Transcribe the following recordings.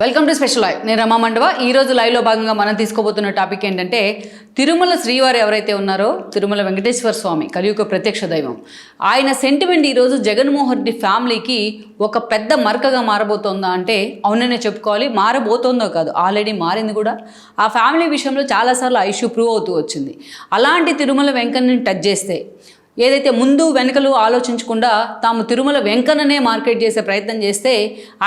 Welcome to special live. నేను రమా మండవ. ఈరోజు లైవ్లో భాగంగా మనం తీసుకోబోతున్న టాపిక్ ఏంటంటే తిరుమల శ్రీవారు ఎవరైతే ఉన్నారో తిరుమల వెంకటేశ్వర స్వామి కలియుగ ప్రత్యక్ష దైవం. ఆయన సెంటిమెంట్ ఈరోజు జగన్మోహన్ రెడ్డి ఫ్యామిలీకి ఒక పెద్ద మరకగా మారబోతోందా అంటే అవుననే చెప్పుకోవాలి. మారబోతోందో కాదు, ఆల్రెడీ మారింది కూడా. ఆ ఫ్యామిలీ విషయంలో చాలాసార్లు ఆ ఇష్యూ ప్రూవ్ అవుతూ వచ్చింది. అలాంటి తిరుమల వెంకన్నని టచ్ చేస్తే ఏదైతే ముందు వెనకలు ఆలోచించకుండా తాము తిరుమల వెంకన్ననే మార్కెట్ చేసే ప్రయత్నం చేస్తే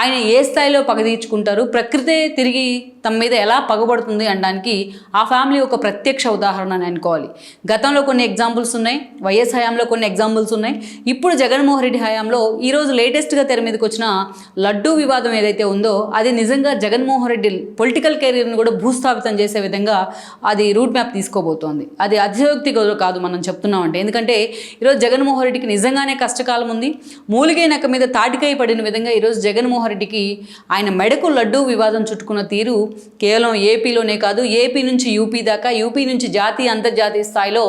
ఆయన ఏ స్థాయిలో పగ తీర్చుకుంటారు, ప్రకృతే తిరిగి తమ మీద ఎలా పగబడుతుంది అనడానికి ఆ ఫ్యామిలీ ఒక ప్రత్యక్ష ఉదాహరణ అని అనుకోవాలి. గతంలో కొన్ని ఎగ్జాంపుల్స్ ఉన్నాయి, వైఎస్ హయాంలో కొన్ని ఎగ్జాంపుల్స్ ఉన్నాయి, ఇప్పుడు జగన్మోహన్ రెడ్డి హయాంలో ఈరోజు లేటెస్ట్గా తెర మీదకి వచ్చిన లడ్డూ వివాదం ఏదైతే ఉందో అది నిజంగా జగన్మోహన్ రెడ్డి పొలిటికల్ కెరీర్ని కూడా భూస్థాపితం చేసే విధంగా అది రూట్ మ్యాప్ తీసుకోబోతోంది. అది అతిశయోక్తి కాదు మనం చెప్తున్నామంటే, ఎందుకంటే ఈరోజు జగన్మోహన్ రెడ్డికి నిజంగానే కష్టకాలం ఉంది. మూలిగే నక్క మీద తాటికాయ పడిన విధంగా ఈరోజు జగన్మోహన్ రెడ్డికి ఆయన మెడకు లడ్డూ వివాదం చుట్టుకున్న తీరు కేవలం ఏపీలోనే కాదు, ఏపీ నుంచి యూపీ దాకా, యూపీ నుంచి జాతీయ అంతర్జాతీయ స్థాయిలో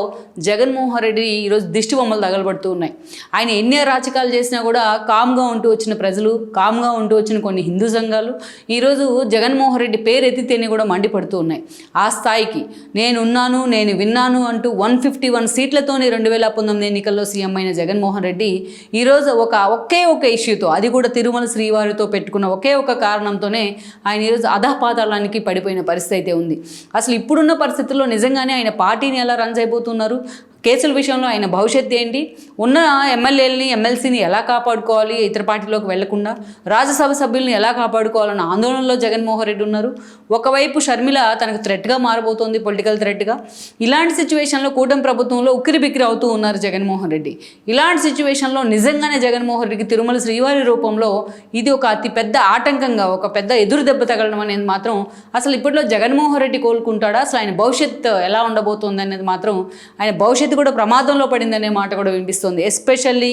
జగన్మోహన్ రెడ్డి ఈరోజు దిష్టి బొమ్మలు తగలబడుతూ ఉన్నాయి. ఆయన ఎన్ని రాజకాలు చేసినా కూడా కామ్గా ఉంటూ వచ్చిన ప్రజలు, కామ్గా ఉంటూ వచ్చిన కొన్ని హిందూ సంఘాలు ఈరోజు జగన్మోహన్ రెడ్డి పేరు ఎత్తితేనే కూడా మండిపడుతూ ఉన్నాయి. ఆ స్థాయికి నేనున్నాను, నేను విన్నాను అంటూ 151 సీట్లతోనే 2019 ఎన్నికల్లో సీఎం అయిన జగన్మోహన్ రెడ్డి ఈరోజు ఒకే ఒక ఇష్యూతో, అది కూడా తిరుమల శ్రీవారితో పెట్టుకున్న ఒకే ఒక కారణంతోనే ఆయన ఈరోజు అధపాతాళానికి పడిపోయిన పరిస్థితి అయితే ఉంది. అసలు ఇప్పుడున్న పరిస్థితుల్లో నిజంగానే ఆయన పార్టీని ఎలా రన్ చేయబోతున్నారు, కేసుల విషయంలో ఆయన భవిష్యత్తు ఏంటి, ఉన్న ఎమ్మెల్యేలని ఎమ్మెల్సీని ఎలా కాపాడుకోవాలి, ఇతర పార్టీలోకి వెళ్లకుండా రాజ్యసభ సభ్యులను ఎలా కాపాడుకోవాలన్న ఆందోళనలో జగన్మోహన్ రెడ్డి ఉన్నారు. ఒకవైపు షర్మిల తనకు థ్రెట్గా మారబోతోంది, పొలిటికల్ థ్రెట్గా. ఇలాంటి సిచ్యువేషన్లో కూటమి ప్రభుత్వంలో ఉక్కిరిబిక్కిరి అవుతూ ఉన్నారు జగన్మోహన్ రెడ్డి. ఇలాంటి సిచ్యువేషన్లో నిజంగానే జగన్మోహన్ రెడ్డికి తిరుమల శ్రీవారి రూపంలో ఇది ఒక అతి పెద్ద ఆటంకంగా, ఒక పెద్ద ఎదురు దెబ్బ తగలడం అనేది మాత్రం అసలు ఇప్పట్లో జగన్మోహన్ రెడ్డి కోలుకుంటాడా, అసలు ఆయన భవిష్యత్తు ఎలా ఉండబోతోంది అనేది మాత్రం, ఆయన భవిష్యత్తు కూడా ప్రమాదంలో పడిందనే మాట కూడా వినిపిస్తుంది, ఎస్పెషల్లీ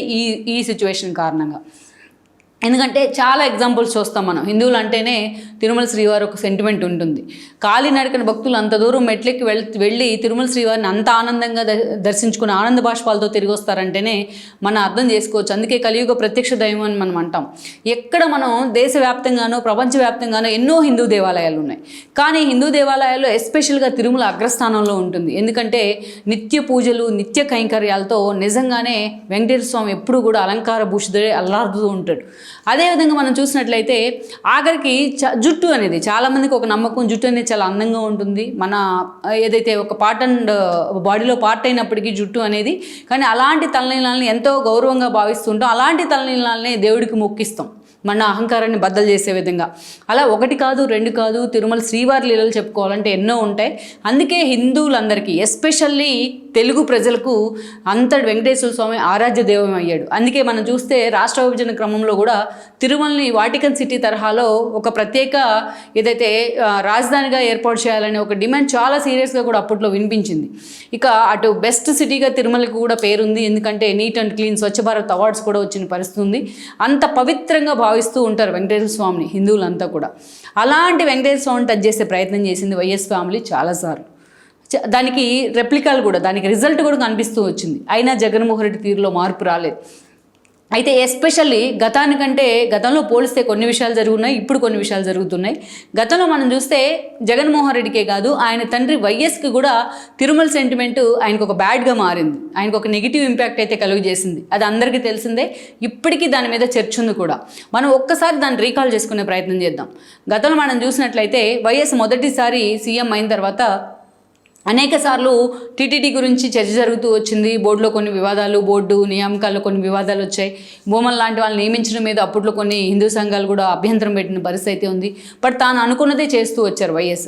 ఈ సిచ్యువేషన్ కారణంగా. ఎందుకంటే చాలా ఎగ్జాంపుల్స్ చూస్తాం మనం. హిందువులు అంటేనే తిరుమల శ్రీవారి ఒక సెంటిమెంట్ ఉంటుంది. కాలినడకన భక్తులు అంత దూరం మెట్లెక్కి వెళ్ళి తిరుమల శ్రీవారిని అంత ఆనందంగా దర్శించుకుని ఆనంద బాష్పాలతో తిరిగి వస్తారంటేనే మనం అర్థం చేసుకోవచ్చు. అందుకే కలియుగ ప్రత్యక్ష దైవం అని మనం అంటాం. ఎక్కడ మనం దేశవ్యాప్తంగానో ప్రపంచవ్యాప్తంగానో ఎన్నో హిందూ దేవాలయాలు ఉన్నాయి, కానీ హిందూ దేవాలయాల్లో ఎస్పెషల్గా తిరుమల అగ్రస్థానంలో ఉంటుంది. ఎందుకంటే నిత్య పూజలు, నిత్య కైంకర్యాలతో నిజంగానే వెంకటేశ్వర స్వామి ఎప్పుడు కూడా అలంకార భూషితుడే అల్లాడుతూ ఉంటాడు. అదేవిధంగా మనం చూసినట్లయితే ఆఖరికి జుట్టు అనేది చాలామందికి ఒక నమ్మకం, జుట్టు అనేది చాలా అందంగా ఉంటుంది, మన ఏదైతే ఒక పార్ట్ అండ్ బాడీలో పార్ట్ అయినప్పటికీ జుట్టు అనేది. కానీ అలాంటి తలనీలాలని ఎంతో గౌరవంగా భావిస్తుంటాం, అలాంటి తలనీలాలని దేవుడికి మొక్కిస్తాం మన అహంకారాన్ని బద్దలు చేసే విధంగా. అలా ఒకటి కాదు, రెండు కాదు, తిరుమల శ్రీవారి లీలలు చెప్పుకోవాలంటే ఎన్నో ఉంటాయి. అందుకే హిందువులందరికీ, ఎస్పెషల్లీ తెలుగు ప్రజలకు అంతటి వెంకటేశ్వర స్వామి ఆరాధ్య దైవం అయ్యాడు. అందుకే మనం చూస్తే రాష్ట్ర విభజన క్రమంలో కూడా తిరుమలని వాటికన్ సిటీ తరహాలో ఒక ప్రత్యేక ఏదైతే రాజధానిగా ఏర్పాటు చేయాలనే ఒక డిమాండ్ చాలా సీరియస్గా కూడా అప్పట్లో వినిపించింది. ఇక అటు బెస్ట్ సిటీగా తిరుమలకు కూడా పేరుంది, ఎందుకంటే neat and clean Swachh Bharat awards కూడా వచ్చిన పరిస్థితి ఉంది. అంత పవిత్రంగా భావిస్తూ ఉంటారు వెంకటేశ్వర స్వామిని హిందువులంతా కూడా. అలాంటి వెంకటేశ్వర స్వామిని టచ్ చేసే ప్రయత్నం చేసింది వైఎస్ ఫ్యామిలీ చాలాసార్లు. దానికి రెప్లికాలు కూడా, దానికి రిజల్ట్ కూడా కనిపిస్తూ వచ్చింది. అయినా జగన్మోహన్ రెడ్డి తీరులో మార్పు రాలేదు. అయితే ఎస్పెషల్లీ గతానికంటే గతంలో పోలిస్తే కొన్ని విషయాలు జరుగుతున్నాయి, ఇప్పుడు కొన్ని విషయాలు జరుగుతున్నాయి. గతంలో మనం చూస్తే జగన్మోహన్ రెడ్డికే కాదు, ఆయన తండ్రి వైఎస్కి కూడా తిరుమల సెంటిమెంటు ఆయనకు ఒక బ్యాడ్గా మారింది, ఆయనకు ఒక నెగిటివ్ ఇంపాక్ట్ అయితే కలుగజేసింది. అది అందరికీ తెలిసిందే. ఇప్పటికీ దాని మీద చర్చ ఉంది కూడా. మనం ఒక్కసారి దాన్ని రీకాల్ చేసుకునే ప్రయత్నం చేద్దాం. గతంలో మనం చూసినట్లయితే వైఎస్ మొదటిసారి సీఎం అయిన తర్వాత అనేక సార్లు టీటీడీ గురించి చర్చ జరుగుతూ వచ్చింది. బోర్డులో కొన్ని వివాదాలు, బోర్డు నియామకాల్లో కొన్ని వివాదాలు వచ్చాయి. భూమన్ లాంటి వాళ్ళని నియమించడం మీద అప్పట్లో కొన్ని హిందూ సంఘాలు కూడా అభ్యంతరం పెట్టిన పరిస్థితి అయితే ఉంది. బట్ తాను అనుకున్నదే చేస్తూ వచ్చారు వైఎస్.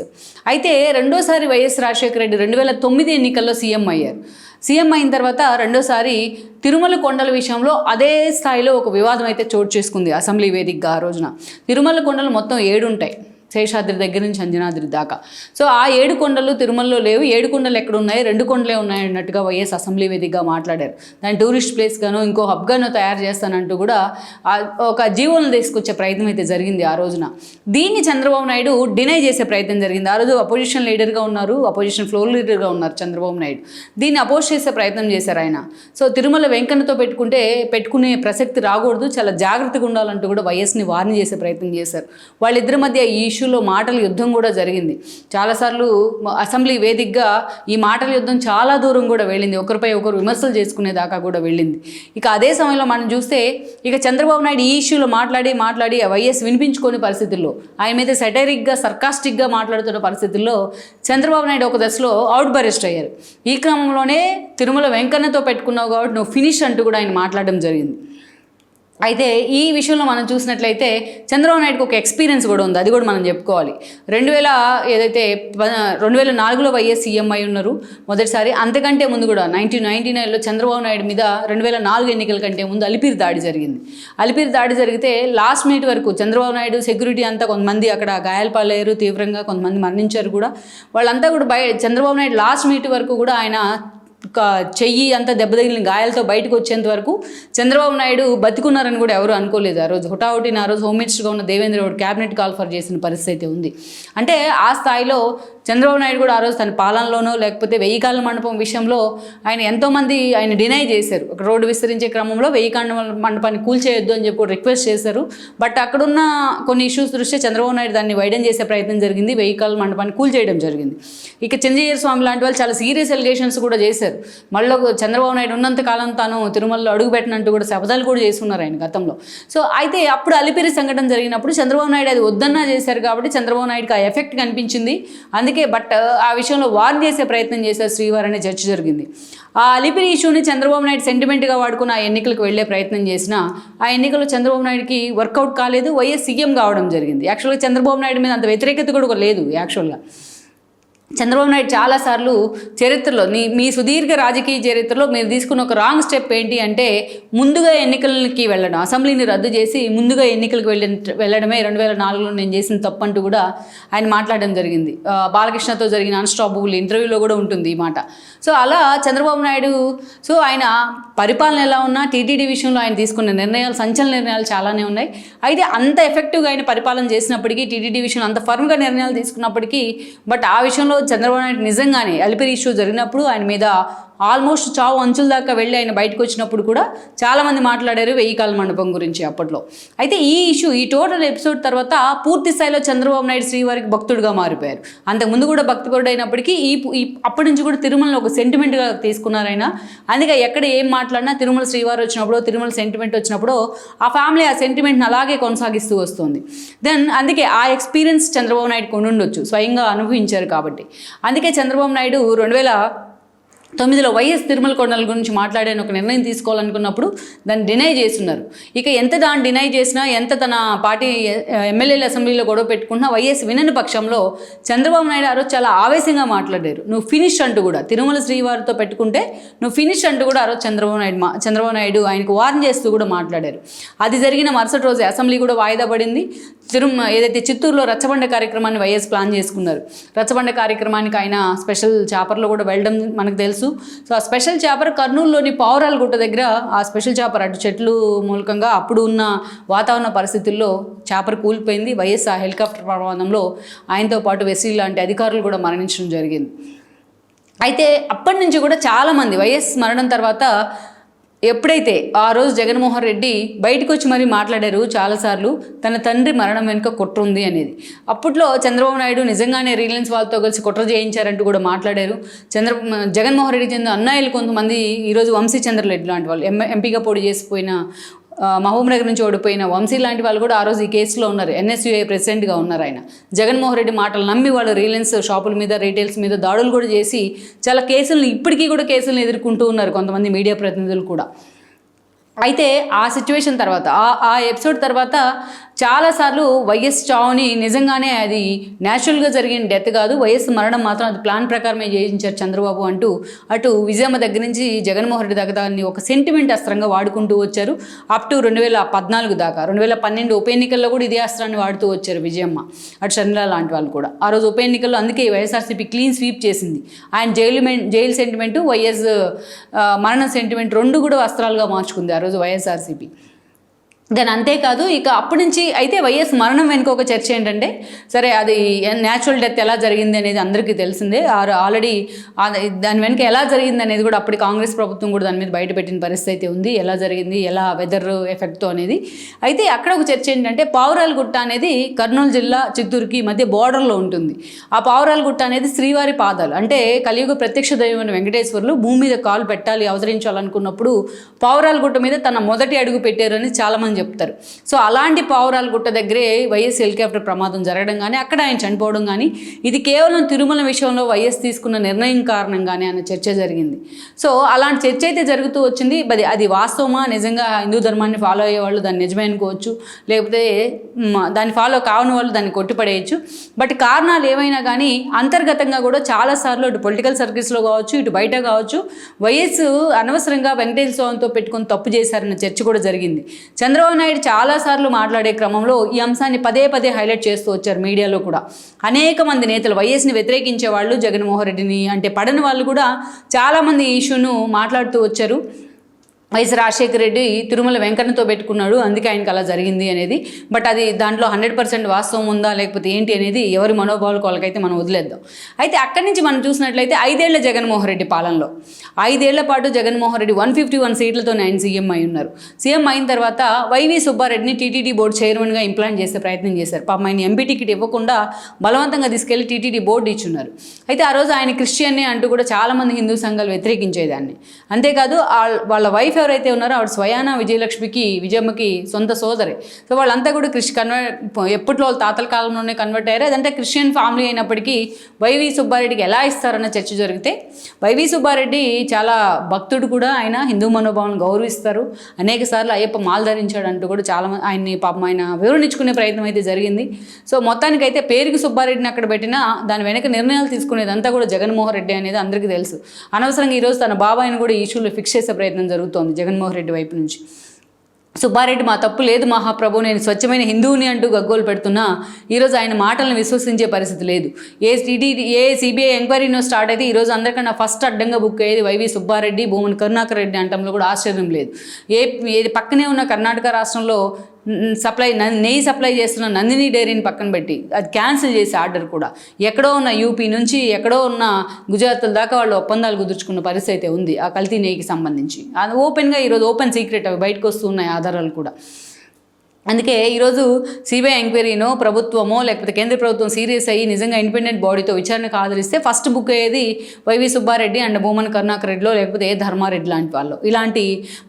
అయితే రెండోసారి వైఎస్ రాజశేఖర రెడ్డి 2009 ఎన్నికల్లో సీఎం అయ్యారు. సీఎం అయిన తర్వాత రెండోసారి తిరుమల కొండల విషయంలో అదే స్థాయిలో ఒక వివాదం అయితే చోటు చేసుకుంది అసెంబ్లీ వేదికగా. ఆ రోజున తిరుమల కొండలు మొత్తం 7 ఉంటాయి. శేషాద్రి దగ్గర నుంచి అంజనాద్రి దాకా. సో ఆ 7 కొండలు తిరుమలలో లేవు, 7 కొండలు ఎక్కడ ఉన్నాయి, 2 కొండలే ఉన్నాయి అన్నట్టుగా వైఎస్ అసెంబ్లీ వేదికగా మాట్లాడారు. దాన్ని టూరిస్ట్ ప్లేస్గానో ఇంకో హబ్గానో తయారు చేస్తానంటూ కూడా ఒక జీవోలను తీసుకొచ్చే ప్రయత్నం అయితే జరిగింది ఆ రోజున. దీన్ని చంద్రబాబు నాయుడు డినై చేసే ప్రయత్నం జరిగింది. ఆ రోజు అపోజిషన్ లీడర్గా ఉన్నారు, అపోజిషన్ ఫ్లోర్ లీడర్గా ఉన్నారు చంద్రబాబు నాయుడు. దీన్ని అపోజ్ చేసే ప్రయత్నం చేశారు ఆయన. సో తిరుమల వెంకన్నతో పెట్టుకునే ప్రసక్తి రాకూడదు, చాలా జాగ్రత్తగా ఉండాలంటూ కూడా వైఎస్ని వార్న్ చేసే ప్రయత్నం చేశారు. వాళ్ళిద్దరి మధ్య ఈ ఇష్యూలో మాటల యుద్ధం కూడా జరిగింది. చాలాసార్లు అసెంబ్లీ వేదికగా ఈ మాటల యుద్ధం చాలా దూరం కూడా వెళ్ళింది, ఒకరిపై ఒకరు విమర్శలు చేసుకునే దాకా కూడా వెళ్ళింది. ఇక అదే సమయంలో మనం చూస్తే ఇక చంద్రబాబు నాయుడు ఈ ఇష్యూలో మాట్లాడి వైఎస్ వినిపించుకునే పరిస్థితుల్లో, ఆయన మీద సెటైరిక్గా సర్కాస్టిక్గా మాట్లాడుతున్న పరిస్థితుల్లో చంద్రబాబు నాయుడు ఒక దశలో అవుట్ బరెస్ట్ అయ్యారు. ఈ క్రమంలోనే తిరుమల వెంకన్నతో పెట్టుకున్నావు కాబట్టి నువ్వు ఫినిష్ అంటూ కూడా ఆయన మాట్లాడడం జరిగింది. అయితే ఈ విషయంలో మనం చూసినట్లయితే చంద్రబాబు నాయుడుకి ఒక ఎక్స్పీరియన్స్ కూడా ఉంది, అది కూడా మనం చెప్పుకోవాలి. 2004లో వైఎస్ సీఎం అయి ఉన్నారు మొదటిసారి. అంతకంటే ముందు కూడా 1999లో చంద్రబాబు నాయుడు మీద 2004 ఎన్నికల కంటే ముందు అలిపిరి దాడి జరిగింది. అలిపిరి దాడి జరిగితే లాస్ట్ మినిట్ వరకు చంద్రబాబు నాయుడు సెక్యూరిటీ అంతా కొంతమంది అక్కడ గాయాల పాలయ్యారు, తీవ్రంగా కొంతమంది మరణించారు కూడా. వాళ్ళంతా కూడా చంద్రబాబు నాయుడు లాస్ట్ మినిట్ వరకు కూడా ఆయన చెయ్యి అంతా దెబ్బతగిలిన గాయాలతో బయటకు వచ్చేంత వరకు చంద్రబాబు నాయుడు బతికున్నారని కూడా ఎవరు అనుకోలేదు. ఆ రోజు హుటాహుటిన ఆ రోజు హోమ్ మినిస్టర్గా ఉన్న దేవేంద్ర గౌడ్ క్యాబినెట్ కాల్ఫర్ చేసిన పరిస్థితి ఉంది. అంటే ఆ స్థాయిలో చంద్రబాబు నాయుడు కూడా ఆ రోజు తన పాలనలోనో లేకపోతే 1000 కాళ్ళ మండపం విషయంలో ఆయన ఎంతోమంది ఆయన డినై చేశారు. ఒక రోడ్డు విస్తరించే క్రమంలో 1000 కాళ్ళ మండపాన్ని కూల్చేయొద్దు అని చెప్పి రిక్వెస్ట్ చేశారు. బట్ అక్కడున్న కొన్ని ఇష్యూస్ దృష్ట్యా చంద్రబాబు నాయుడు దాన్ని వైడన్ చేసే ప్రయత్నం జరిగింది, 1000 కాళ్ళ మండపాన్ని కూల్చేయడం జరిగింది. ఇక చంద్రయ్య స్వామి లాంటి వాళ్ళు చాలా సీరియస్ ఎలిగేషన్స్ కూడా చేశారు. మళ్ళీ చంద్రబాబు నాయుడు ఉన్నంత కాలం తాను తిరుమలలో అడుగుపెట్టినట్టు కూడా శపథాలు కూడా చేస్తున్నారు ఆయన గతంలో. సో అయితే అప్పుడు అలిపిరి సంఘటన జరిగినప్పుడు చంద్రబాబు నాయుడు అది వద్దన్నా చేశారు కాబట్టి చంద్రబాబు నాయుడుకి ఆ ఎఫెక్ట్ కనిపించింది. అందుకే బట్ ఆ విషయంలో వార్న్ చేసే ప్రయత్నం చేశారు శ్రీవారు అనే చర్చ జరిగింది. ఆ అలిపిరి ఇష్యూని చంద్రబాబు నాయుడు సెంటిమెంట్గా వాడుకుని ఆ ఎన్నికలకు వెళ్లే ప్రయత్నం చేసినా ఆ ఎన్నికల్లో చంద్రబాబు నాయుడుకి వర్కౌట్ కాలేదు, వైఎస్ సీఎం కావడం జరిగింది. యాక్చువల్గా చంద్రబాబు నాయుడు మీద అంత వ్యతిరేకత కూడా లేదు. యాక్చువల్గా చంద్రబాబు నాయుడు చాలాసార్లు చరిత్రలో మీ సుదీర్ఘ రాజకీయ చరిత్రలో మీరు తీసుకున్న ఒక రాంగ్ స్టెప్ ఏంటి అంటే ముందుగా ఎన్నికలకి వెళ్ళడం, అసెంబ్లీని రద్దు చేసి ముందుగా ఎన్నికలకు వెళ్ళడమే 2004లో నేను చేసిన తప్పు అంటూ కూడా ఆయన మాట్లాడడం జరిగింది. బాలకృష్ణతో జరిగిన అన్స్టాపబుల్ ఇంటర్వ్యూలో కూడా ఉంటుంది ఈ మాట. సో అలా చంద్రబాబు నాయుడు ఆయన పరిపాలన ఎలా ఉన్నా టీటీడీ విషయంలో ఆయన తీసుకున్న నిర్ణయాలు సంచలన నిర్ణయాలు చాలానే ఉన్నాయి. అయితే అంత ఎఫెక్టివ్గా ఆయన పరిపాలన చేసినప్పటికీ టీటీడీ విషయంలో అంత ఫర్మ్గా నిర్ణయాలు తీసుకున్నప్పటికీ బట్ ఆ విషయంలో చంద్రబాబు నాయుడు నిజంగానే అలిపిరి ఇష్యూ జరిగినప్పుడు ఆయన మీద ఆల్మోస్ట్ చావు అంచుల దాకా వెళ్ళి ఆయన బయటకు వచ్చినప్పుడు కూడా చాలామంది మాట్లాడారు 1000 కాళ్ళ మండపం గురించి అప్పట్లో. అయితే ఈ టోటల్ ఎపిసోడ్ తర్వాత పూర్తి స్థాయిలో చంద్రబాబు నాయుడు శ్రీవారికి భక్తుడిగా మారిపోయారు. అంతకుముందు కూడా భక్తిపరుడు అయినప్పటికీ అప్పటి నుంచి కూడా తిరుమలను ఒక సెంటిమెంట్గా తీసుకున్నారు ఆయన. అందుకే ఎక్కడ ఏం మాట్లాడినా తిరుమల శ్రీవారు వచ్చినప్పుడు, తిరుమల సెంటిమెంట్ వచ్చినప్పుడు ఆ ఫ్యామిలీ ఆ సెంటిమెంట్ని అలాగే కొనసాగిస్తూ వస్తుంది. దెన్ అందుకే ఆ ఎక్స్పీరియన్స్ చంద్రబాబు నాయుడు కొండుండొచ్చు, స్వయంగా అనుభవించారు కాబట్టి. అందుకే చంద్రబాబు నాయుడు 2009లో వైఎస్ తిరుమల కొండల గురించి మాట్లాడని ఒక నిర్ణయం తీసుకోవాలనుకున్నప్పుడు దాన్ని డినై చేస్తున్నారు. ఇక ఎంత దాన్ని డినై చేసినా, ఎంత తన పార్టీ ఎమ్మెల్యేల అసెంబ్లీలో గొడవ పెట్టుకున్నా వైఎస్ వినని పక్షంలో చంద్రబాబు నాయుడు ఆ రోజు చాలా ఆవేశంగా మాట్లాడారు. నువ్వు ఫినిష్ అంటూ కూడా తిరుమల శ్రీవారితో పెట్టుకుంటే నువ్వు ఫినిష్ అంటూ కూడా ఆ రోజు చంద్రబాబు నాయుడు ఆయనకు వార్న్ చేస్తూ కూడా మాట్లాడారు. అది జరిగిన మరుసటి రోజు అసెంబ్లీ కూడా వాయిదా పడింది. ఏదైతే చిత్తూరులో రచ్చబండ కార్యక్రమాన్ని వైఎస్ ప్లాన్ చేసుకున్నారు. రచ్చబండ కార్యక్రమానికి ఆయన స్పెషల్ చాపర్లో కూడా వెళ్ళడం మనకు తెలుసు. సో ఆ స్పెషల్ చాపర్ కర్నూలులోని పావురాల గుట్ట దగ్గర ఆ స్పెషల్ చాపర్ అటు చెట్లు మూలకంగా అప్పుడు ఉన్న వాతావరణ పరిస్థితుల్లో చాపర్ కూలిపోయింది. వైఎస్ ఆ హెలికాప్టర్ ప్రమాదంలో ఆయనతో పాటు వెస్సీ లాంటి అధికారులు కూడా మరణించడం జరిగింది. అయితే అప్పటి నుంచి కూడా చాలామంది వైఎస్ మరణం తర్వాత ఎప్పుడైతే ఆ రోజు జగన్మోహన్ రెడ్డి బయటకు వచ్చి మరీ మాట్లాడారు చాలాసార్లు తన తండ్రి మరణం వెనుక కుట్ర ఉంది అనేది. అప్పట్లో చంద్రబాబు నాయుడు నిజంగానే రిలయన్స్ వాళ్ళతో కలిసి కుట్ర చేయించారంటూ కూడా మాట్లాడారు. జగన్మోహన్ రెడ్డి చెందిన అన్నయ్యలు కొంతమంది ఈరోజు వంశీ చంద్రరెడ్డి లాంటి వాళ్ళు ఎంపీగా పోటీ చేసిపోయిన మహబూబ్నగర్ నుంచి ఓడిపోయిన వంశీ లాంటి వాళ్ళు కూడా ఆ రోజు ఈ కేసులో ఉన్నారు. ఎన్ఎస్యుఐ ప్రెసిడెంట్గా ఉన్నారు ఆయన. జగన్మోహన్ రెడ్డి మాటలు నమ్మి వాళ్ళు రిలయన్స్ షాపుల మీద, రీటైల్స్ మీద దాడులు కూడా చేసి చాలా ఇప్పటికీ కూడా కేసులను ఎదుర్కొంటూ ఉన్నారు కొంతమంది మీడియా ప్రతినిధులు కూడా. అయితే ఆ సిచ్యువేషన్ తర్వాత ఆ ఎపిసోడ్ తర్వాత చాలాసార్లు వైఎస్ చావుని నిజంగానే అది న్యాచురల్గా జరిగిన డెత్ కాదు, వైఎస్ మరణం మాత్రం అది ప్లాన్ ప్రకారమే చేయించారు చంద్రబాబు అంటూ అటు విజయమ్మ దగ్గర నుంచి జగన్మోహన్ రెడ్డి దాకా దాన్ని ఒక సెంటిమెంట్ అస్త్రంగా వాడుకుంటూ వచ్చారు. అప్ టు 2014 దాకా, 2012 ఉప ఎన్నికల్లో కూడా ఇదే అస్త్రాన్ని వాడుతూ వచ్చారు విజయమ్మ, అటు షర్మిల లాంటి వాళ్ళు కూడా. ఆ రోజు ఉప ఎన్నికల్లో అందుకే వైఎస్ఆర్సీపీ క్లీన్ స్వీప్ చేసింది. ఆయన జైలు సెంటిమెంటు, వైఎస్ మరణ సెంటిమెంట్ రెండు కూడా అస్త్రాలుగా మార్చుకుంది ఆ రోజు వైఎస్ఆర్సీపీ. దాని అంతేకాదు, ఇక అప్పటి నుంచి అయితే వైఎస్ మరణం వెనుక ఒక చర్చ ఏంటంటే, సరే అది న్యాచురల్ డెత్ ఎలా జరిగింది అనేది అందరికీ తెలిసిందే. ఆల్రెడీ దాని వెనుక ఎలా జరిగింది అనేది కూడా అప్పటి కాంగ్రెస్ ప్రభుత్వం కూడా దాని మీద బయటపెట్టిన పరిస్థితి అయితే ఉంది, ఎలా జరిగింది, ఎలా వెదర్ ఎఫెక్ట్తో అనేది. అయితే అక్కడ ఒక చర్చ ఏంటంటే, పావురాల గుట్ట అనేది కర్నూలు జిల్లా చిత్తూరుకి మధ్య బార్డర్లో ఉంటుంది. ఆ పావురాల గుట్ట అనేది శ్రీవారి పాదాలు, అంటే కలియుగ ప్రత్యక్ష దైవం వెంకటేశ్వర్లు భూమి మీద కాలు పెట్టాలి, అవతరించాలనుకున్నప్పుడు పావురాల గుట్ట మీద తన మొదటి అడుగు పెట్టారని చాలామంది చెప్తారు. సో అలాంటి పావురాల గుట్ట దగ్గరే వైఎస్ హెలికాప్టర్ ప్రమాదం జరగడం కానీ, అక్కడ ఆయన చనిపోవడం కానీ, ఇది కేవలం తిరుమల విషయంలో వైఎస్ తీసుకున్న నిర్ణయం కారణంగానే అన్న చర్చ జరిగింది. సో అలాంటి చర్చ అయితే జరుగుతూ వచ్చింది. అది వాస్తవమా, నిజంగా హిందూ ధర్మాన్ని ఫాలో అయ్యే వాళ్ళు దాన్ని నిజమే అనుకోవచ్చు, లేకపోతే దాన్ని ఫాలో కావని వాళ్ళు దాన్ని కొట్టిపడేయచ్చు. బట్ కారణాలు ఏమైనా కానీ అంతర్గతంగా కూడా చాలాసార్లు అటు పొలిటికల్ సర్కిల్స్లో కావచ్చు, ఇటు బయట కావచ్చు, వైఎస్ అనవసరంగా వెంకటేశ్వర స్వామితో పెట్టుకొని తప్పు చేశారన్న చర్చ కూడా జరిగింది. చంద్రబాబు నాయుడు చాలాసార్లు మాట్లాడే క్రమంలో ఈ అంశాన్ని పదే పదే హైలైట్ చేస్తూ వచ్చారు. మీడియాలో కూడా అనేక మంది నేతలు, వైఎస్ని వ్యతిరేకించే వాళ్ళు, జగన్మోహన్ రెడ్డిని అంటే పడని వాళ్ళు కూడా చాలామంది ఈ ఇష్యూను మాట్లాడుతూ వచ్చారు. వైఎస్ రాజశేఖర రెడ్డి తిరుమల వెంకన్నతో పెట్టుకున్నాడు, అందుకే ఆయనకి అలా జరిగింది అనేది. బట్ అది దాంట్లో 100% వాస్తవం ఉందా లేకపోతే ఏంటి అనేది ఎవరి మనోభావాలకు వాళ్ళకైతే మనం వదిలేద్దాం. అయితే అక్కడి నుంచి మనం చూసినట్లయితే 5 ఏళ్ల జగన్మోహన్ రెడ్డి పాలనలో 5 ఏళ్ల పాటు జగన్మోహన్ రెడ్డి 151 సీట్లతో ఆయన సీఎం అయి ఉన్నారు. సీఎం అయిన తర్వాత వైవి సుబ్బారెడ్డిని టీటీడీ బోర్డు చైర్మన్గా ఇంప్లాంట్ చేసే ప్రయత్నం చేశారు. పాపం ఆయన ఎంపీ టికెట్ ఇవ్వకుండా బలవంతంగా తీసుకెళ్లి టీటీడీ బోర్డు ఇచ్చున్నారు. అయితే ఆ రోజు ఆయన క్రిస్టియన్నే అంటూ కూడా చాలామంది హిందూ సంఘాలు వ్యతిరేకించేదాన్ని. అంతేకాదు వాళ్ళ వైఫ్ ఎవరైతే ఉన్నారో ఆవిడ స్వయాన విజయమ్మకి సొంత సోదరి. సో వాళ్ళంతా కూడా ఎప్పట్లో వాళ్ళ తాతల కాలంలోనే కన్వర్ట్ అయ్యారు. అదంటే క్రిస్టియన్ ఫ్యామిలీ అయినప్పటికీ వైవి సుబ్బారెడ్డికి ఎలా ఇస్తారన్న చర్చ జరిగితే, వైవి సుబ్బారెడ్డి చాలా భక్తుడు కూడా, ఆయన హిందూ మనోభావాలను గౌరవిస్తారు, అనేక సార్లు అయ్యప్ప మాల ధరించాడు అంటూ కూడా చాలా ఆయన్ని పాపం ఆయన వివరణించుకునే ప్రయత్నం అయితే జరిగింది. సో మొత్తానికైతే పేరుకి సుబ్బారెడ్డిని అక్కడ పెట్టినా దాని వెనక నిర్ణయాలు తీసుకునేదంతా కూడా జగన్మోహన్ రెడ్డి అనేది అందరికీ తెలుసు. అనవసరంగా ఈరోజు తన బాబాయిని కూడా ఈ ఇష్యూలో ఫిక్స్ చేసే ప్రయత్నం జరుగుతోంది జగన్మోహన్ రెడ్డి వైపు నుంచి. సుబ్బారెడ్డి మా తప్పు లేదు మహాప్రభు, నేను స్వచ్ఛమైన హిందువుని అంటూ గగ్గోలు పెడుతున్నా ఈరోజు ఆయన మాటలను విశ్వసించే పరిస్థితి లేదు. ఏ సిబిఐ ఎంక్వైరీనో స్టార్ట్ అయితే ఈరోజు అందరికన్నా ఫస్ట్ అడ్డంగా బుక్ అయ్యేది వైవి సుబ్బారెడ్డి, భూమన్ కరుణాకర్ రెడ్డి అంటంలో కూడా ఆశ్చర్యం లేదు. ఏది పక్కనే ఉన్న కర్ణాటక రాష్ట్రంలో నెయ్యి సప్లై చేస్తున్న నందిని డైరీని పక్కన పెట్టి అది క్యాన్సిల్ చేసే ఆర్డర్ కూడా ఎక్కడో ఉన్న యూపీ నుంచి ఎక్కడో ఉన్న గుజరాత్ల దాకా వాళ్ళు ఒప్పందాలు కుదుర్చుకున్న పరిస్థితి అయితే ఉంది ఆ కల్తీ నెయ్యికి సంబంధించి. అది ఓపెన్గా ఈరోజు ఓపెన్ సీక్రెట్ అవి బయటకు వస్తూ ఉన్నాయి ఆధారాలు కూడా. అందుకే ఈరోజు సిబిఐ ఎంక్వైరీనో ప్రభుత్వమో లేకపోతే కేంద్ర ప్రభుత్వం సీరియస్ అయ్యి నిజంగా ఇండిపెండెంట్ బాడీతో విచారణకు ఆదరిస్తే ఫస్ట్ బుక్ అయ్యేది వైవి సుబ్బారెడ్డి అండ్ భూమన్ కరుణాకర్ రెడ్డిలో లేకపోతే ధర్మారెడ్డి లాంటి వాళ్ళు. ఇలాంటి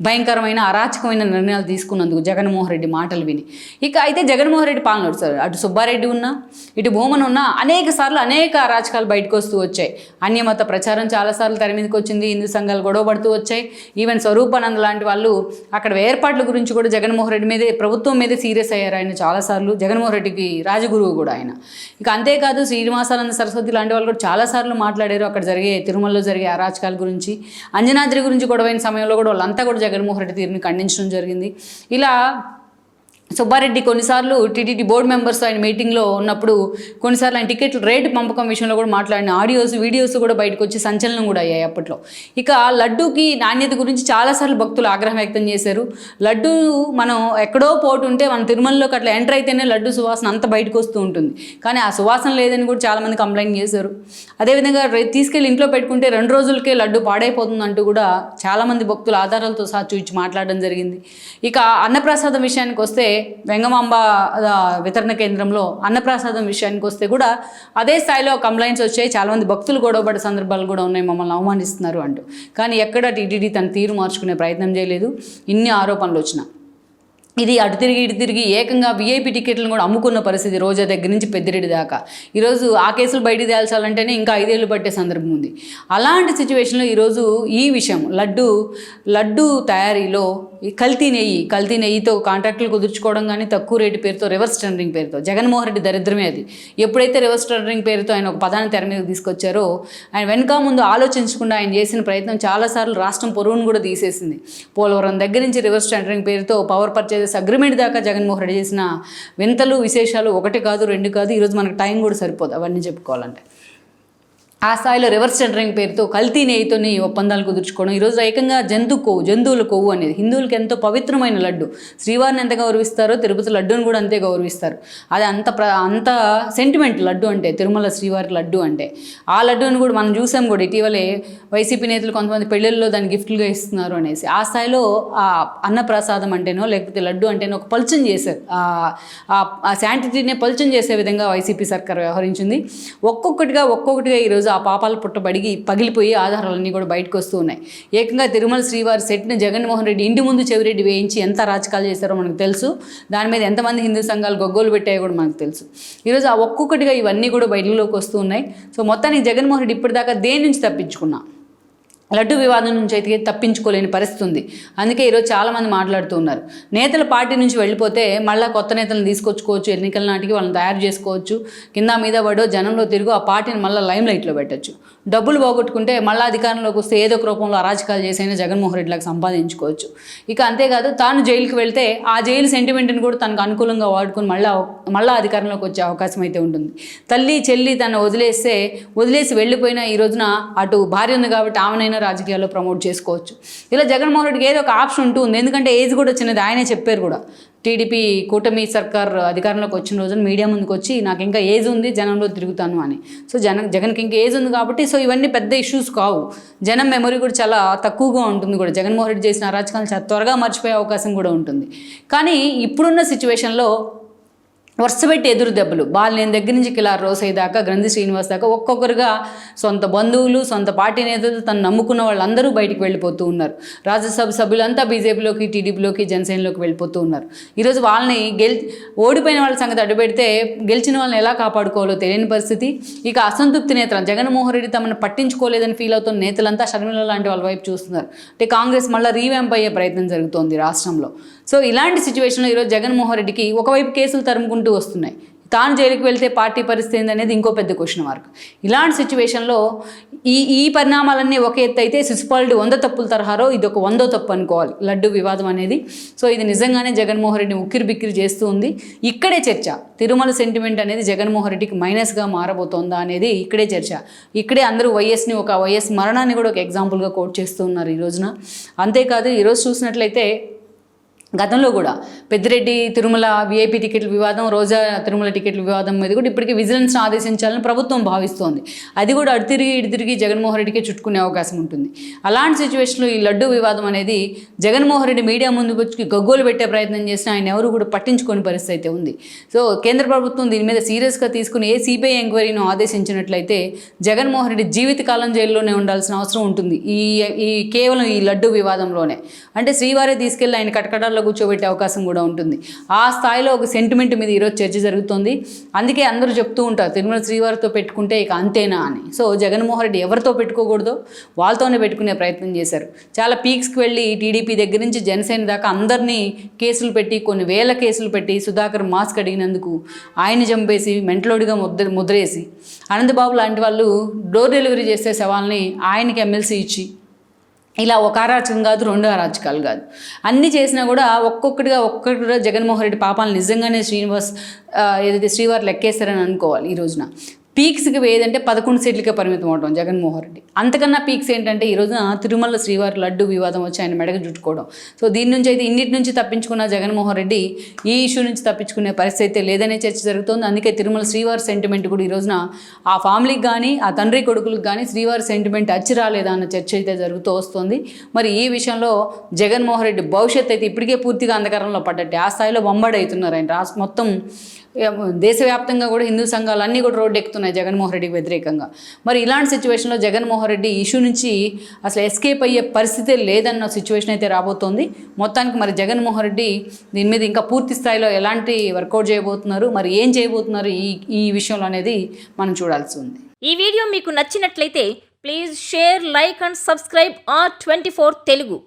భయంకరమైన అరాచకమైన నిర్ణయాలు తీసుకున్నందుకు జగన్మోహన్ రెడ్డి మాటలు విని. ఇక అయితే జగన్మోహన్ రెడ్డి పాలన సార్ అటు సుబ్బారెడ్డి ఉన్నా ఇటు భూమన్ ఉన్నా అనేక అరాచకాలు బయటకు వస్తూ వచ్చాయి. అన్యమత ప్రచారం చాలాసార్లు తెర మీదకి వచ్చింది, హిందూ సంఘాలు గొడవ పడుతూ వచ్చాయి. ఈవెన్ స్వరూపానంద్ లాంటి వాళ్ళు అక్కడ ఏర్పాట్ల గురించి కూడా జగన్మోహన్ రెడ్డి మీదే ప్రభుత్వం మీద సీరియస్ అయ్యారు ఆయన చాలాసార్లు. జగన్మోహన్ రెడ్డికి రాజగురువు కూడా ఆయన. ఇక అంతేకాదు శ్రీనివాసానంద సరస్వతి లాంటి వాళ్ళు కూడా చాలాసార్లు మాట్లాడారు అక్కడ తిరుమలలో జరిగే అరాచకాల గురించి. అంజనాద్రి గురించి గొడవైన సమయంలో కూడా వాళ్ళంతా కూడా జగన్మోహన్ రెడ్డి తీరుని ఖండించడం జరిగింది. ఇలా సుబ్బారెడ్డి కొన్నిసార్లు టీటీడీ బోర్డు మెంబర్స్ ఆయన మీటింగ్లో ఉన్నప్పుడు కొన్నిసార్లు ఆయన టికెట్ రేటు పంపకం విషయంలో కూడా మాట్లాడిన ఆడియోస్ వీడియోస్ కూడా బయటకు వచ్చి సంచలనం కూడా అయ్యాయి అప్పట్లో. ఇక లడ్డూకి నాణ్యత గురించి చాలాసార్లు భక్తులు ఆగ్రహం వ్యక్తం చేశారు. లడ్డూ మనం ఎక్కడో పోటు ఉంటే మన తిరుమలలోకి అట్లా ఎంటర్ అయితేనే లడ్డు సువాసన అంత బయటకు వస్తూ ఉంటుంది, కానీ ఆ సువాసన లేదని కూడా చాలామంది కంప్లైంట్ చేశారు. అదేవిధంగా తీసుకెళ్ళి ఇంట్లో పెట్టుకుంటే 2 రోజులకే లడ్డు పాడైపోతుంది అంటూ కూడా చాలామంది భక్తులు ఆధారాలతో సహా చూపించి మాట్లాడడం జరిగింది. ఇక అన్నప్రసాదం విషయానికి వస్తే వెంగమాంబ వితరణ కేంద్రంలో అన్నప్రసాదం విషయానికి వస్తే కూడా అదే స్థాయిలో కంప్లైంట్స్ వచ్చాయి. చాలామంది భక్తులు గొడవపడే సందర్భాలు కూడా ఉన్నాయి, మమ్మల్ని అవమానిస్తున్నారు అంటూ. కానీ ఎక్కడ టీటీడీ తన తీరు మార్చుకునే ప్రయత్నం చేయలేదు ఇన్ని ఆరోపణలు వచ్చినా. ఇది అటు తిరిగి ఇటు తిరిగి ఏకంగా వీఐపీ టికెట్లను కూడా అమ్ముకున్న పరిస్థితి, రోజా దగ్గర నుంచి పెద్దిరెడ్డి దాకా. ఈరోజు ఆ కేసులు బయటికి తేల్చాలంటేనే ఇంకా 5 ఏళ్ళు పట్టే సందర్భం ఉంది. అలాంటి సిచ్యువేషన్లో ఈరోజు ఈ విషయం లడ్డు తయారీలో ఈ కల్తీ నెయ్యితో కాంట్రాక్టులు కుదుర్చుకోవడం కానీ, తక్కువ రేటు పేరుతో రివర్స్ టెండరింగ్ పేరుతో, జగన్మోహన్ రెడ్డి దరిద్రమే అది. ఎప్పుడైతే రివర్స్ టెండరింగ్ పేరుతో ఆయన ఒక పదాన్ని తెర మీద తీసుకొచ్చారో, ఆయన వెనక ముందు ఆలోచించకుండా ఆయన చేసిన ప్రయత్నం చాలాసార్లు రాష్ట్రం పొరుగును కూడా తీసేసింది. పోలవరం దగ్గర నుంచి రివర్స్ టెండరింగ్ పేరుతో పవర్ పర్చేజెస్ అగ్రిమెంట్ దాకా జగన్మోహన్ రెడ్డి చేసిన వింతలు విశేషాలు 1 కాదు 2 కాదు. ఈరోజు మనకు టైం కూడా సరిపోదు అవన్నీ చెప్పుకోవాలంటే. ఆ స్థాయిలో రివర్స్ టెండరింగ్ పేరుతో కల్తీ నెయ్యితోని ఒప్పందాలు కుదుర్చుకోవడం. ఈరోజు ఏకంగా జంతువుల కొవ్వు అనేది హిందువులకి ఎంతో పవిత్రమైన లడ్డు. శ్రీవారిని ఎంత గౌరవిస్తారో తిరుపతి లడ్డూని కూడా అంతే గౌరవిస్తారు. అది అంత సెంటిమెంట్ లడ్డు అంటే, తిరుమల శ్రీవారి లడ్డు అంటే. ఆ లడ్డూని కూడా మనం చూసాం కూడా ఇటీవలే వైసీపీ నేతలు కొంతమంది పెళ్ళిళ్ళలో దాన్ని గిఫ్ట్లుగా ఇస్తున్నారు అనేసి. ఆ స్థాయిలో ఆ అన్నప్రసాదం అంటేనో లేకపోతే లడ్డు అంటేనో ఒక పలుచన చేశారు. ఆ శాంటిటీనే పలుచన చేసే విధంగా వైసీపీ సర్కార్ వ్యవహరించింది. ఒక్కొక్కటిగా ఈరోజు ఆ పాపాలు పుట్టబడిగి పగిలిపోయి ఆధారాలన్నీ కూడా బయటకు వస్తూ ఉన్నాయి. ఏకంగా తిరుమల శ్రీవారి సెట్ని జగన్మోహన్ రెడ్డి ఇంటి ముందు చెవిరెడ్డి వేయించి ఎంత రాజకాలు చేశారో మనకు తెలుసు. దాని మీద ఎంతమంది హిందూ సంఘాలు గొగ్గోలు పెట్టాయో కూడా మనకు తెలుసు. ఈరోజు ఆ ఒక్కొక్కటిగా ఇవన్నీ కూడా బయటలోకి వస్తూ ఉన్నాయి. సో మొత్తానికి జగన్మోహన్ రెడ్డి ఇప్పటిదాకా దేని నుంచి తప్పించుకున్నా, లడ్డు వివాదం నుంచి అయితే తప్పించుకోలేని పరిస్థితి ఉంది. అందుకే ఈరోజు చాలామంది మాట్లాడుతూ ఉన్నారు, నేతల పార్టీ నుంచి వెళ్ళిపోతే మళ్ళీ కొత్త నేతలను తీసుకొచ్చుకోవచ్చు, ఎన్నికల నాటికి వాళ్ళని తయారు చేసుకోవచ్చు, కింద మీద పడో జనంలో తిరుగు ఆ పార్టీని మళ్ళీ లైమ్ లైట్లో పెట్టచ్చు. డబ్బులు పోగొట్టుకుంటే మళ్ళీ అధికారంలోకి వస్తే ఏదో ఒక రూపంలో అరాచకాలు చేసైనా జగన్మోహన్ రెడ్డిలాగా సంపాదించుకోవచ్చు. ఇక అంతేకాదు, తాను జైలుకి వెళ్తే ఆ జైలు సెంటిమెంట్ని కూడా తనకు అనుకూలంగా వాడుకొని మళ్ళీ అధికారంలోకి వచ్చే అవకాశం అయితే ఉంటుంది. తల్లి చెల్లి తను వదిలేసి వెళ్ళిపోయినా ఈ రోజున అటు భార్య ఉంది కాబట్టి ఆమెనైనా రాజకీయాల్లో ప్రమోట్ చేసుకోవచ్చు. ఇలా జగన్మోహన్ రెడ్డికి ఏదో ఒక ఆప్షన్ ఉంటుంది. ఎందుకంటే ఏజ్ కూడా వచ్చినది, ఆయనే చెప్పారు కూడా. టీడీపీ కూటమి సర్కార్ అధికారంలోకి వచ్చిన రోజున మీడియా ముందుకు వచ్చి నాకు ఇంకా ఏజ్ ఉంది, జనంలో తిరుగుతాను అని. సో జగన్కి ఇంకా ఏజ్ ఉంది కాబట్టి సో ఇవన్నీ పెద్ద ఇష్యూస్ కావు. జనం మెమరీ కూడా చాలా తక్కువగా ఉంటుంది కూడా. జగన్మోహన్ రెడ్డి చేసిన అరాచకాలను చాలా త్వరగా మర్చిపోయే అవకాశం కూడా ఉంటుంది. కానీ ఇప్పుడున్న సిచ్యువేషన్లో వరుసపెట్టి ఎదురు దెబ్బలు, బాలినేని దగ్గర నుంచి కిలార్ రోసయ్య దాకా, గ్రంథి శ్రీనివాస్ దాకా ఒక్కొక్కరుగా సొంత బంధువులు, సొంత పార్టీ నేతలు, తను నమ్ముకున్న వాళ్ళందరూ బయటికి వెళ్ళిపోతూ ఉన్నారు. రాజ్యసభ సభ్యులంతా బీజేపీలోకి, టీడీపీలోకి, జనసేనలోకి వెళ్ళిపోతూ ఉన్నారు. ఈరోజు వాళ్ళని ఓడిపోయిన వాళ్ళ సంగతి అడ్డుపెడితే గెలిచిన వాళ్ళని ఎలా కాపాడుకోవాలో తెలియని పరిస్థితి. ఇక అసంతృప్తి నేతలు, జగన్మోహన్ రెడ్డి తమను పట్టించుకోలేదని ఫీల్ అవుతున్న నేతలంతా షర్మిల లాంటి వాళ్ళ వైపు చూస్తున్నారు. అంటే కాంగ్రెస్ మళ్ళీ రీవ్యాంప్ అయ్యే ప్రయత్నం జరుగుతోంది రాష్ట్రంలో. సో ఇలాంటి సిచ్యువేషన్లో ఈరోజు జగన్మోహన్ రెడ్డికి ఒకవైపు కేసులు తరుముకుంటూ వస్తున్నాయి, తాను జైలుకి వెళ్తే పార్టీ పరిస్థితి ఏందనేది ఇంకో పెద్ద క్వశ్చన్ మార్క్. ఇలాంటి సిచ్యువేషన్లో ఈ పరిణామాలన్నీ ఒక ఎత్తు అయితే, శిశుపాలుడు 100 తప్పుల తరహాలో ఇది ఒక 100వ తప్పు అనుకోవాలి లడ్డు వివాదం అనేది. సో ఇది నిజంగానే జగన్మోహన్ రెడ్డిని ఉక్కిరి బిక్కిరి చేస్తూ ఉంది. ఇక్కడే చర్చ, తిరుమల సెంటిమెంట్ అనేది జగన్మోహన్ రెడ్డికి మైనస్గా మారబోతోందా అనేది ఇక్కడే చర్చ. ఇక్కడే అందరూ వైఎస్ మరణాన్ని కూడా ఒక ఎగ్జాంపుల్గా కోట్ చేస్తూ ఉన్నారు ఈ రోజున. అంతేకాదు, ఈరోజు చూసినట్లయితే గతంలో కూడా పెద్దిరెడ్డి తిరుమల వీఐపీ టికెట్ల వివాదం, రోజా తిరుమల టికెట్ల వివాదం మీద కూడా ఇప్పటికీ విజిలెన్స్ని ఆదేశించాలని ప్రభుత్వం భావిస్తోంది. అది కూడా ఇటు తిరిగి జగన్మోహన్ రెడ్డికి చుట్టుకునే అవకాశం ఉంటుంది. అలాంటి సిచ్యువేషన్లో ఈ లడ్డు వివాదం అనేది జగన్మోహన్ రెడ్డి మీడియా ముందుకు వచ్చి గగ్గోలు పెట్టే ప్రయత్నం చేసినా ఆయన ఎవరు కూడా పట్టించుకోని పరిస్థితి అయితే ఉంది. సో కేంద్ర ప్రభుత్వం దీని మీద సీరియస్గా తీసుకుని సిబిఐ ఎంక్వైరీను ఆదేశించినట్లయితే జగన్మోహన్ రెడ్డి జీవితకాలం జైల్లోనే ఉండాల్సిన అవసరం ఉంటుంది. కేవలం ఈ లడ్డు వివాదంలోనే. అంటే శ్రీవారే తీసుకెళ్ళి ఆయన కటకటాల్లో కూర్చోబెట్టే అవకాశం కూడా ఉంటుంది. ఆ స్థాయిలో ఒక సెంటిమెంట్ మీద ఈరోజు చర్చ జరుగుతుంది. అందుకే అందరూ చెప్తూ ఉంటారు, తిరుమల శ్రీవారితో పెట్టుకుంటే ఇక అంతేనా అని. సో జగన్మోహన్ రెడ్డి ఎవరితో పెట్టుకోకూడదో వాళ్ళతోనే పెట్టుకునే ప్రయత్నం చేశారు. చాలా పీక్స్కి వెళ్ళి టీడీపీ దగ్గర నుంచి జనసేన దాకా అందరినీ కేసులు పెట్టి, కొన్ని వేల కేసులు పెట్టి, సుధాకర్ మాస్క్ అడిగినందుకు ఆయన్ని చంపేసి మెంటలోడిగా ముద్రేసి, అనంతబాబు లాంటి వాళ్ళు డోర్ డెలివరీ చేసే శవాల్ని ఆయనకి ఎమ్మెల్సీ ఇచ్చి, ఇలా ఒక అరాచకం కాదు, 2 అరాచకాలు కాదు, అన్నీ చేసినా కూడా ఒక్కొక్కటిగా జగన్మోహన్ రెడ్డి పాపాలను నిజంగానే ఏదైతే శ్రీవారు లెక్కేస్తారని అనుకోవాలి. ఈ రోజున పీక్స్కి ఏదంటే 11 సీట్లకే పరిమితం అవడం జగన్మోహన్ రెడ్డి. అంతకన్నా పీక్స్ ఏంటంటే ఈ రోజున తిరుమల శ్రీవారి లడ్డు వివాదం వచ్చి ఆయన మెడకు చుట్టుకోవడం. సో దీని నుంచి అయితే ఇన్నిటి నుంచి తప్పించుకున్న జగన్మోహన్ రెడ్డి ఈ ఇష్యూ నుంచి తప్పించుకునే పరిస్థితి అయితే లేదనే చర్చ జరుగుతోంది. అందుకే తిరుమల శ్రీవారి సెంటిమెంట్ కూడా ఈ రోజున ఆ ఫ్యామిలీకి కానీ, ఆ తండ్రి కొడుకులకు కానీ శ్రీవారి సెంటిమెంట్ అచ్చి రాలేదా అన్న చర్చ అయితే జరుగుతూ వస్తుంది. మరి ఈ విషయంలో జగన్మోహన్ రెడ్డి భవిష్యత్తు అయితే ఇప్పటికే పూర్తిగా అంధకారంలో పడ్డట్టే. ఆ స్థాయిలో బొంబాడవుతున్నారు ఆయన. మొత్తం దేశవ్యాప్తంగా కూడా హిందూ సంఘాలు అన్నీ కూడా రోడ్డు ఎక్కుతున్నాయి జగన్మోహన్ రెడ్డికి వ్యతిరేకంగా. మరి ఇలాంటి సిచ్యువేషన్లో జగన్మోహన్ రెడ్డి ఇష్యూ నుంచి అసలు ఎస్కేప్ అయ్యే పరిస్థితే లేదన్న సిచ్యువేషన్ అయితే రాబోతోంది. మొత్తానికి మరి జగన్మోహన్ రెడ్డి దీని మీద ఇంకా పూర్తి స్థాయిలో ఎలాంటి వర్కౌట్ చేయబోతున్నారు, మరి ఏం చేయబోతున్నారు ఈ విషయంలో అనేది మనం చూడాల్సి ఉంది. ఈ వీడియో మీకు నచ్చినట్లయితే please share, like and subscribe R24 Telugu.